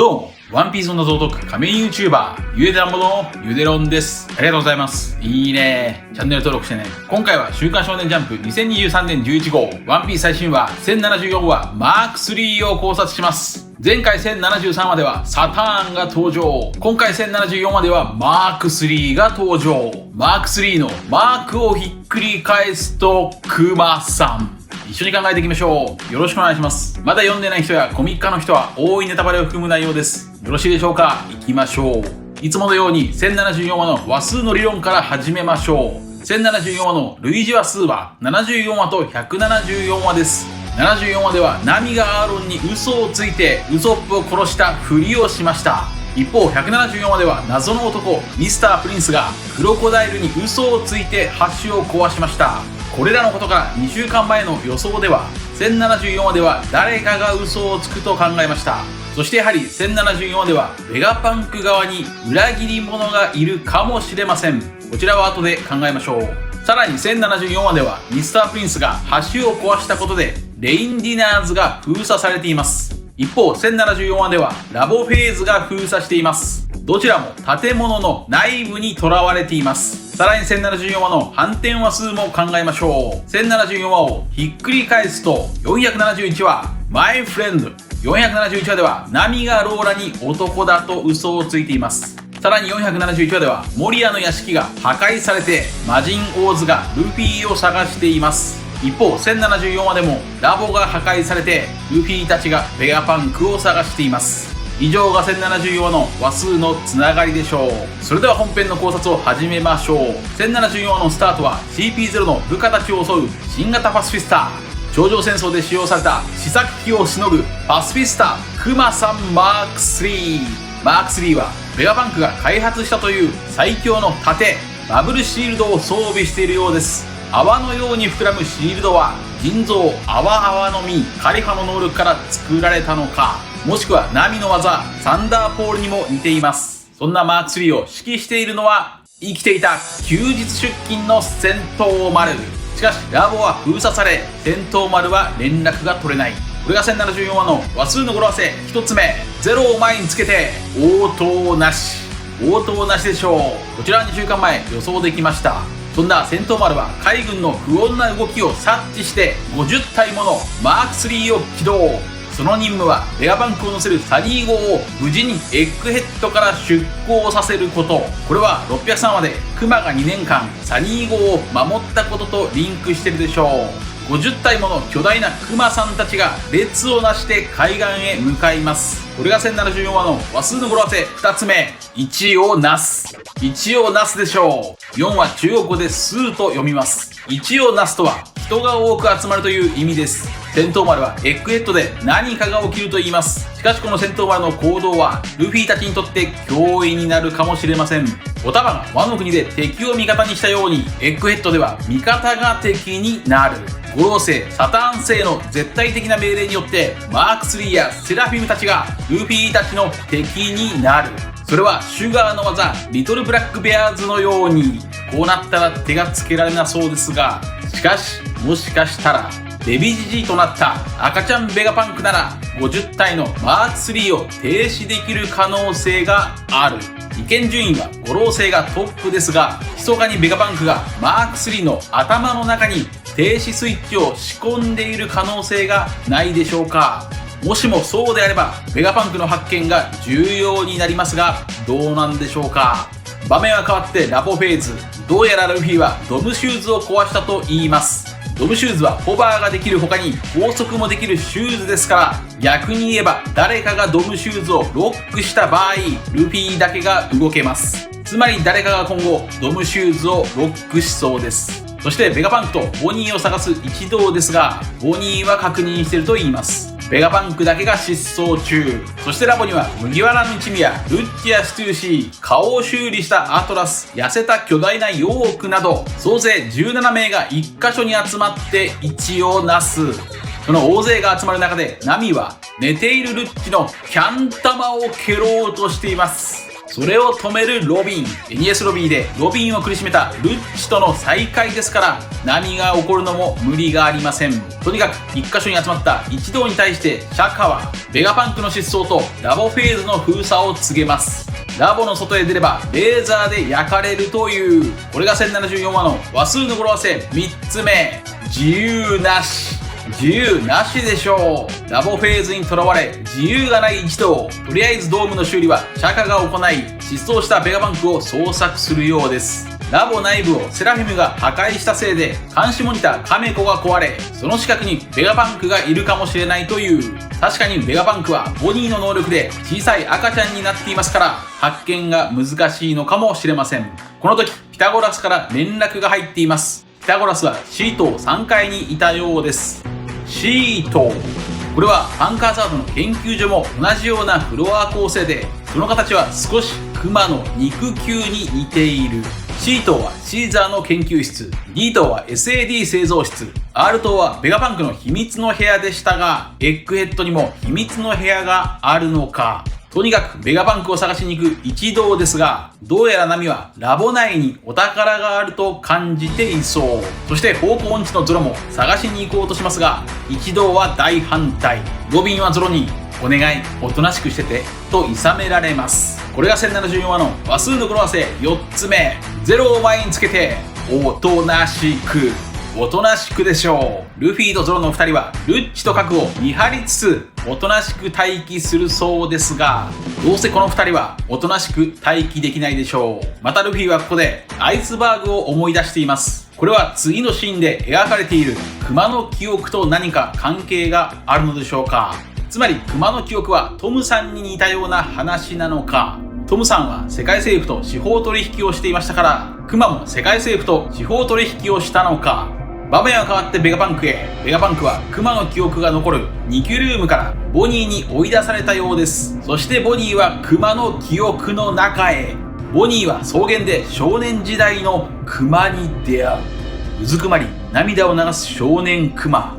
どうも、ワンピースの謎を解く仮面 YouTuber、ゆでだんぼのゆでろんです。ありがとうございます。いいね。チャンネル登録してね。今回は週刊少年ジャンプ2023年11号、ワンピース最新話1074話マーク3を考察します。前回1073話ではサターンが登場。今回1074話ではマーク3が登場。マーク3のマークをひっくり返すとクマさん。一緒に考えていきましょう。よろしくお願いします。まだ読んでない人やコミック化の人は多いネタバレを含む内容です。よろしいでしょうか。いきましょう。いつものように1074話の話数の理論から始めましょう。1074話の類似話数は74話と174話です。74話ではナミがアーロンに嘘をついてウソップを殺したふりをしました。一方174話では謎の男ミスタープリンスがクロコダイルに嘘をついて橋を壊しました。これらのことから2週間前の予想では1074話では誰かが嘘をつくと考えました。そしてやはり1074話ではベガパンク側に裏切り者がいるかもしれません。こちらは後で考えましょう。さらに1074話ではミスタープリンスが橋を壊したことでレインディナーズが封鎖されています。一方1074話ではラボフェーズが封鎖しています。どちらも建物の内部に囚われています。さらに1074話の反転話数も考えましょう。1074話をひっくり返すと471話マイフレンド。471話ではナミがローラに男だと嘘をついています。さらに471話ではモリアの屋敷が破壊されて魔人オーズがルフィを探しています。一方1074話でもラボが破壊されてルフィたちがベガパンクを探しています。以上が1074話の話数のつながりでしょう。それでは本編の考察を始めましょう。1074話のスタートは CP0 の部下たちを襲う新型パシフィスタ。頂上戦争で使用された試作機をしのぐパシフィスタクマさんマーク3。マーク3はベガパンクが開発したという最強の盾バブルシールドを装備しているようです。泡のように膨らむシールドは人造泡の実カリファの能力から作られたのか、もしくはナミの技サンダーポールにも似ています。そんなマーク3を指揮しているのは生きていた休日出勤の戦闘丸。しかしラボは封鎖され戦闘丸は連絡が取れない。これが1074話の話数の語呂合わせ1つ目、ゼロを前につけて応答なし。応答なしでしょう。こちらは2週間前予想できました。そんな戦闘丸は海軍の不穏な動きを察知して50体ものマーク3を起動。その任務はベガパンクを乗せるサニー号を無事にエッグヘッドから出港させること。これは603話でクマが2年間サニー号を守ったこととリンクしてるでしょう。50体もの巨大なクマさんたちが列をなして海岸へ向かいます。これが1074話の話数の語呂合わせ2つ目、一をなす。一をなすでしょう。4は中国語で数と読みます。一をなすとは人が多く集まるという意味です。戦闘丸はエッグヘッドで何かが起きると言います。しかしこの戦闘丸の行動はルフィたちにとって脅威になるかもしれません。おたまがワノ国で敵を味方にしたようにエッグヘッドでは味方が敵になる。五老星サターン星の絶対的な命令によってマーク3やセラフィムたちがルフィたちの敵になる。それはシュガーの技リトルブラックベアーズのように。こうなったら手がつけられなそうですが、しかしもしかしたらベビジジイとなった赤ちゃんベガパンクなら50体のマーク3を停止できる可能性がある。意見順位は五老星がトップですが、密かにベガパンクがマーク3の頭の中に停止スイッチを仕込んでいる可能性がないでしょうか。もしもそうであればベガパンクの発見が重要になりますが、どうなんでしょうか。場面は変わってラボフェーズ。どうやらルフィはドムシューズを壊したと言います。ドムシューズはホバーができる他に高速もできるシューズですから、逆に言えば誰かがドムシューズをロックした場合ルフィだけが動けます。つまり誰かが今後ドムシューズをロックしそうです。そしてベガパンクとボニーを探す一同ですが、ボニーは確認していると言います。ベガパンクだけが失踪中。そしてラボには麦わらの一味やルッチやステューシー、顔を修理したアトラス、痩せた巨大なヨークなど総勢17名が1カ所に集まって一をなす。その大勢が集まる中でナミは寝ているルッチのキャン玉を蹴ろうとしています。それを止めるロビン。エニエスロビーでロビンを苦しめたルッチとの再会ですから、何が起こるのも無理がありません。とにかく一箇所に集まった一同に対してシャカはベガパンクの失踪とラボフェーズの封鎖を告げます。ラボの外へ出ればレーザーで焼かれるという。これが1074話の話数の語呂合わせ3つ目。自由なし。自由なしでしょう。ラボフェーズにとらわれ自由がない一同。とりあえずドームの修理はシャカが行い、失踪したベガバンクを捜索するようです。ラボ内部をセラフィムが破壊したせいで監視モニターカメコが壊れ、その近くにベガバンクがいるかもしれないという。確かにベガバンクはボニーの能力で小さい赤ちゃんになっていますから、発見が難しいのかもしれません。この時ピタゴラスから連絡が入っています。ピタゴラスはシートを3階にいたようです。シート。これはパンカーザードの研究所も同じようなフロア構成で、その形は少しクマの肉球に似ている。C 棟はシーザーの研究室、D 棟は SAD 製造室、R 棟はベガパンクの秘密の部屋でしたが、エッグヘッドにも秘密の部屋があるのか。とにかくベガパンクを探しに行く一同ですが、どうやらナミはラボ内にお宝があると感じていそう。そして方向音痴のゾロも探しに行こうとしますが、一同は大反対。ロビンはゾロにお願い、おとなしくしててと諌められます。これが1074話の話数の語呂合わせ4つ目。ゼロを前につけておとなしく。おとなしくでしょう。ルフィとゾロの2人はルッチと核を見張りつつおとなしく待機するそうですが、どうせこの2人はおとなしく待機できないでしょう。またルフィはここでアイスバーグを思い出しています。これは次のシーンで描かれている熊の記憶と何か関係があるのでしょうか。つまり熊の記憶はトムさんに似たような話なのか。トムさんは世界政府と司法取引をしていましたから、クマも世界政府と司法取引をしたのか。場面は変わってベガパンクへ。ベガパンクはクマの記憶が残るニキュルームからボニーに追い出されたようです。そしてボニーはクマの記憶の中へ。ボニーは草原で少年時代のクマに出会う。うずくまり涙を流す少年クマ。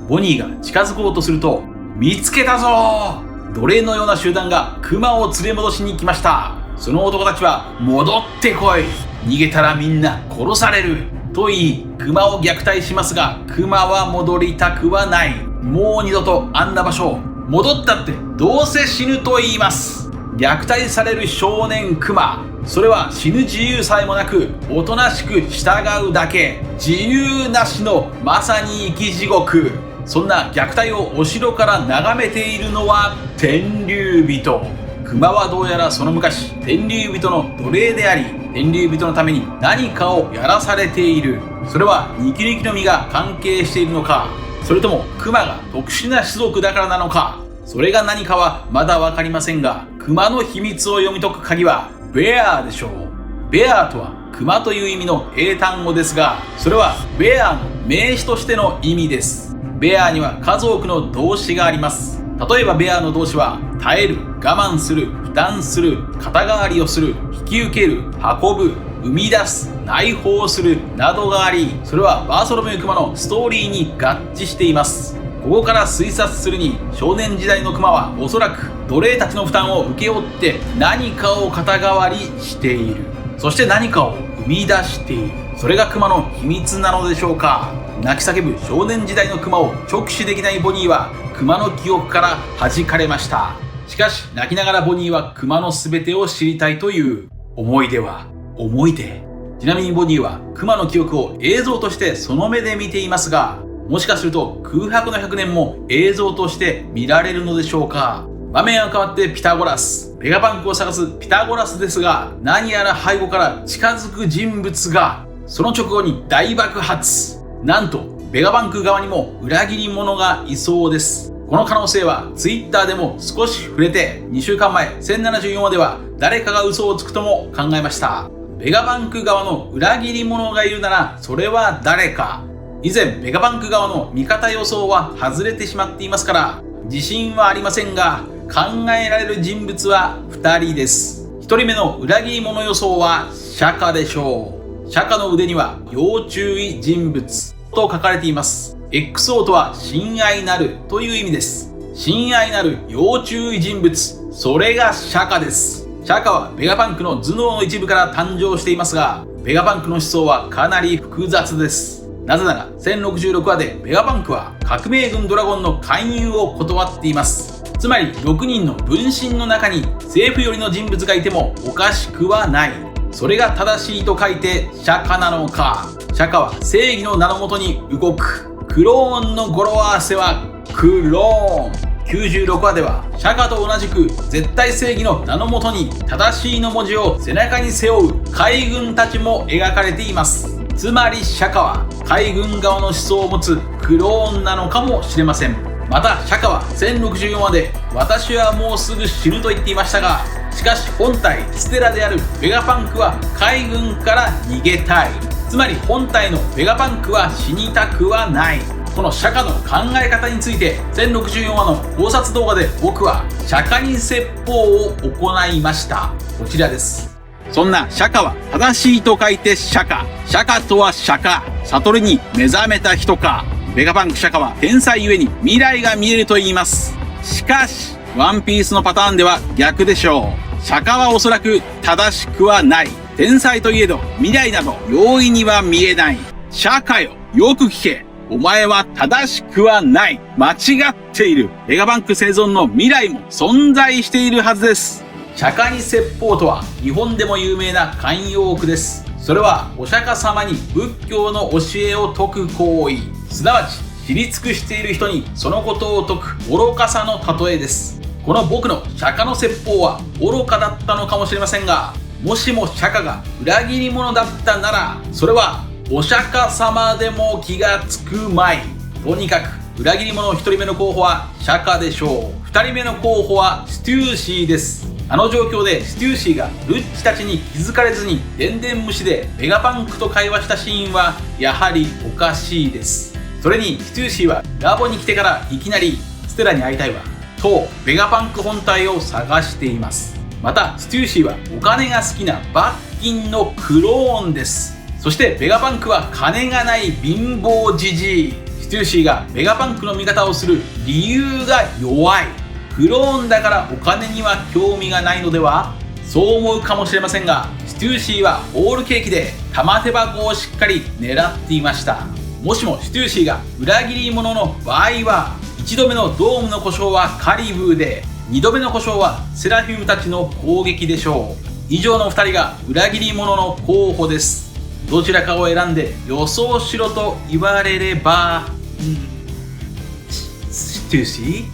ボニーが近づこうとすると、見つけたぞー。奴隷のような集団がクマを連れ戻しに来ました。その男たちは戻ってこい。逃げたらみんな殺される。と言い、クマを虐待しますが、クマは戻りたくはない。もう二度とあんな場所、戻ったってどうせ死ぬと言います。虐待される少年クマ。それは死ぬ自由さえもなく、おとなしく従うだけ。自由なしのまさに生き地獄。そんな虐待をお城から眺めているのは天竜人。クマはどうやらその昔、天竜人の奴隷であり、天竜人のために何かをやらされている。それはニキニキの実が関係しているのか、それともクマが特殊な種族だからなのか。それが何かはまだわかりませんが、クマの秘密を読み解く鍵はベアでしょう。ベアとはクマという意味の英単語ですが、それはベアの名詞としての意味です。ベアには数多くの動詞があります。例えばベアの動詞は耐える、我慢する、負担する、肩代わりをする、引き受ける、運ぶ、生み出す、内包するなどがあり、それはバーソロメウクマのストーリーに合致しています。ここから推察するに、少年時代のクマはおそらく奴隷たちの負担を請け負って何かを肩代わりしている。そして何かを生み出している。それがクマの秘密なのでしょうか。泣き叫ぶ少年時代のクマを直視できないボニーはクマの記憶から弾かれました。しかし泣きながらボニーはクマの全てを知りたいという思い出。ちなみにボニーはクマの記憶を映像としてその目で見ていますが、もしかすると空白の100年も映像として見られるのでしょうか。場面は変わってピタゴラス。ベガパンクを探すピタゴラスですが、何やら背後から近づく人物が。その直後に大爆発。なんとベガパンク側にも裏切り者がいそうです。この可能性はツイッターでも少し触れて、2週間前1074話では誰かが嘘をつくとも考えました。ベガパンク側の裏切り者がいるならそれは誰か。以前ベガパンク側の味方予想は外れてしまっていますから自信はありませんが、考えられる人物は2人です。1人目の裏切り者予想は釈迦でしょう。釈迦の腕には要注意人物と書かれています。 XO とは親愛なるという意味です。親愛なる要注意人物、それが釈迦です。シャカはベガパンクの頭脳の一部から誕生していますが、ベガパンクの思想はかなり複雑です。なぜなら1066話でベガパンクは革命軍ドラゴンの勧誘を断っています。つまり6人の分身の中に政府寄りの人物がいてもおかしくはない。それが正しいと書いてシャカなのか。シャカは正義の名のもとに動く。クローンの語呂合わせはクローン。96話ではシャカと同じく絶対正義の名のもとに正しいの文字を背中に背負う海軍たちも描かれています。つまりシャカは海軍側の思想を持つクローンなのかもしれません。またシャカは1064話で私はもうすぐ死ぬと言っていましたが、しかし本体ステラであるベガパンクは海軍から逃げたい。つまり本体のベガパンクは死にたくはない。この釈迦の考え方について1064話の考察動画で僕は釈迦に説法を行いました。こちらです。そんな釈迦は正しいと書いて釈迦。釈迦とは釈迦、悟りに目覚めた人か。ベガパンク釈迦は天才ゆえに未来が見えると言います。しかしワンピースのパターンでは逆でしょう。釈迦はおそらく正しくはない。天才といえど未来など容易には見えない。釈迦よ、よく聞け。お前は正しくはない。間違っている。ベガパンク生存の未来も存在しているはずです。釈迦に説法とは日本でも有名な慣用句です。それはお釈迦様に仏教の教えを説く行為、すなわち知り尽くしている人にそのことを説く愚かさの例えです。この僕の釈迦の説法は愚かだったのかもしれませんが、もしも釈迦が裏切り者だったなら、それはお釈迦様でも気がつくまい。とにかく裏切り者1人目の候補は釈迦でしょう。2人目の候補はステューシーです。あの状況でステューシーがルッチたちに気づかれずにでんでん虫でベガパンクと会話したシーンはやはりおかしいです。それにステューシーはラボに来てからいきなりステラに会いたいわとベガパンク本体を探しています。またステューシーはお金が好きな罰金のクローンです。そしてベガパンクは金がない貧乏じじい。ステューシーがベガパンクの味方をする理由が弱い。クローンだからお金には興味がないのでは？そう思うかもしれませんが、ステューシーはホールケーキで玉手箱をしっかり狙っていました。もしもステューシーが裏切り者の場合は、1度目のドームの故障はカリブーで、2度目の故障はセラフィムたちの攻撃でしょう。以上の2人が裏切り者の候補です。どちらかを選んで予想しろと言われれば、ステューシー？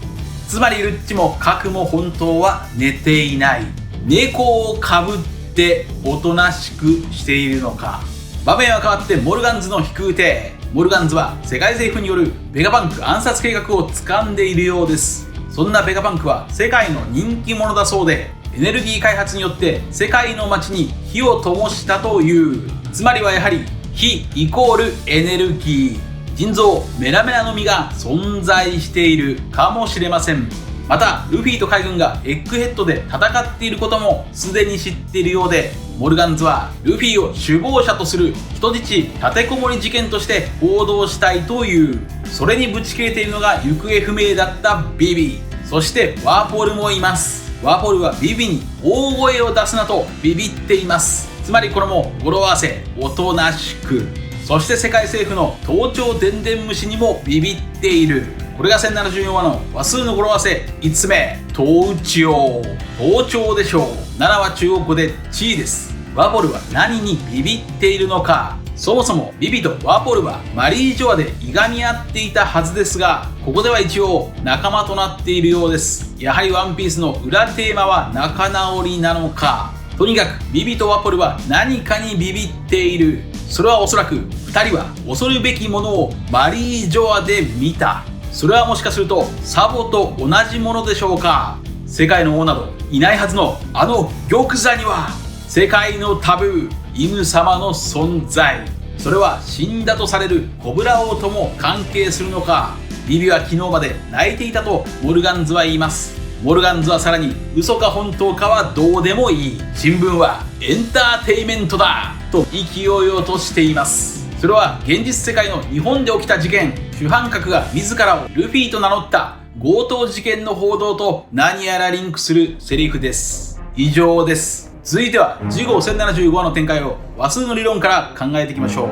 つまりルッチもカクも本当は寝ていない。猫をかぶっておとなしくしているのか。場面は変わってモルガンズの飛空艇。モルガンズは世界政府によるベガパンク暗殺計画を掴んでいるようです。そんなベガパンクは世界の人気者だそうで、エネルギー開発によって世界の街に火を灯したという。つまりはやはり火イコールエネルギー。腎臓メラメラの実が存在しているかもしれません。またルフィと海軍がエッグヘッドで戦っていることもすでに知っているようで、モルガンズはルフィを首謀者とする人質立てこもり事件として報道したいという。それにぶち切れているのが行方不明だったビビ。そしてワーポルもいます。ワーポルはビビに大声を出すなとビビっています。つまりこれも語呂合わせおとなしく。そして世界政府の盗聴でんでん虫にもビビっている。これが1074話の話数の語呂合わせ5つ目、盗聴。盗聴でしょう。7は中国語で地位です。ワポルは何にビビっているのか。そもそもビビとワポルはマリージョアでいがみ合っていたはずですが、ここでは一応仲間となっているようです。やはりワンピースの裏テーマは仲直りなのか。とにかくビビとワポルは何かにビビっている。それはおそらく2人は恐るべきものをマリージョアで見た。それはもしかするとサボと同じものでしょうか。世界の王などいないはずのあの玉座には世界のタブーイム様の存在。それは死んだとされるコブラ王とも関係するのか。ビビは昨日まで泣いていたとモルガンズは言います。モルガンズはさらに嘘か本当かはどうでもいい。新聞はエンターテイメントだと勢いをとしています。それは現実世界の日本で起きた事件、主犯格が自らをルフィと名乗った強盗事件の報道と何やらリンクするセリフです。以上です。続いては次号1075話の展開を話数の理論から考えていきましょう。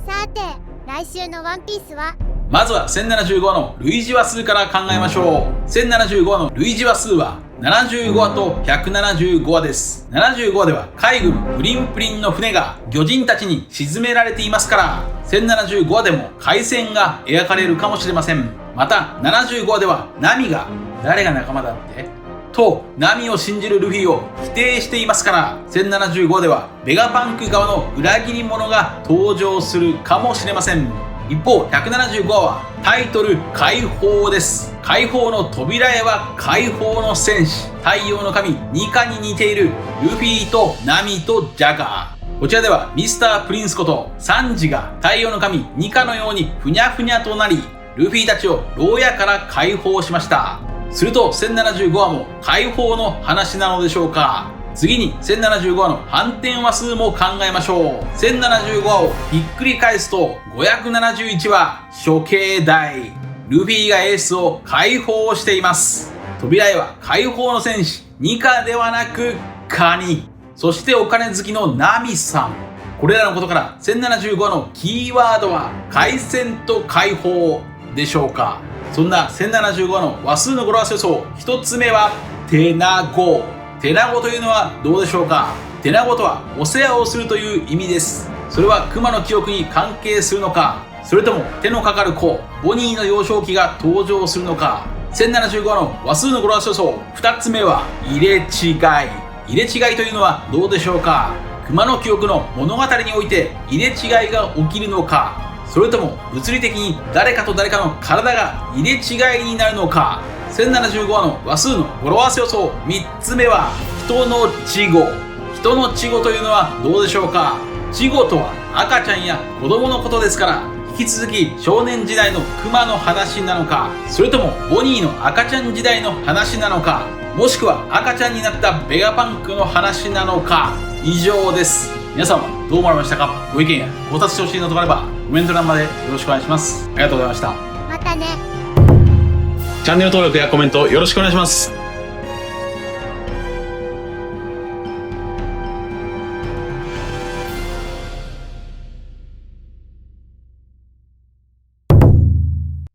さて、来週のワンピースはまずは1075話の類似話数から考えましょう。1075話の類似話数は75話と175話です。75話では海軍プリンプリンの船が魚人たちに沈められていますから、1075話でも海戦が描かれるかもしれません。また75話ではナミが誰が仲間だってとナミを信じるルフィを否定していますから、1075話ではベガパンク側の裏切り者が登場するかもしれません。一方175話はタイトル解放です。解放の扉絵は解放の戦士太陽の神ニカに似ているルフィとナミとジャガー。こちらではミスタープリンスことサンジが太陽の神ニカのようにふにゃふにゃとなり、ルフィたちを牢屋から解放しました。すると1075話も解放の話なのでしょうか。次に1075話の反転話数も考えましょう。1075話をひっくり返すと571話処刑台。ルフィがエースを解放しています。扉絵は解放の戦士ニカではなくカニ、そしてお金好きのナミさん。これらのことから1075話のキーワードは海戦と解放でしょうか。そんな1075話の話数の語呂合わせ予想、一つ目はテナゴ。テナゴというのはどうでしょうか。テナゴとはお世話をするという意味です。それはクマの記憶に関係するのか、それとも手のかかる子ボニーの幼少期が登場するのか。1075話の話数の語呂合わせ予想、2つ目は入れ違い。入れ違いというのはどうでしょうか。クマの記憶の物語において入れ違いが起きるのか、それとも物理的に誰かと誰かの体が入れ違いになるのか。1075話の話数の語呂合わせ予想、3つ目は人の稚語。人の稚語というのはどうでしょうか。稚語とは赤ちゃんや子供のことですから、引き続き少年時代のクマの話なのか、それともボニーの赤ちゃん時代の話なのか、もしくは赤ちゃんになったベガパンクの話なのか。以上です。皆さんはどう思われましたか。ご意見や考察してほしいのとかあればコメント欄までよろしくお願いします。ありがとうございました。またね。チャンネル登録やコメントよろしくお願いします。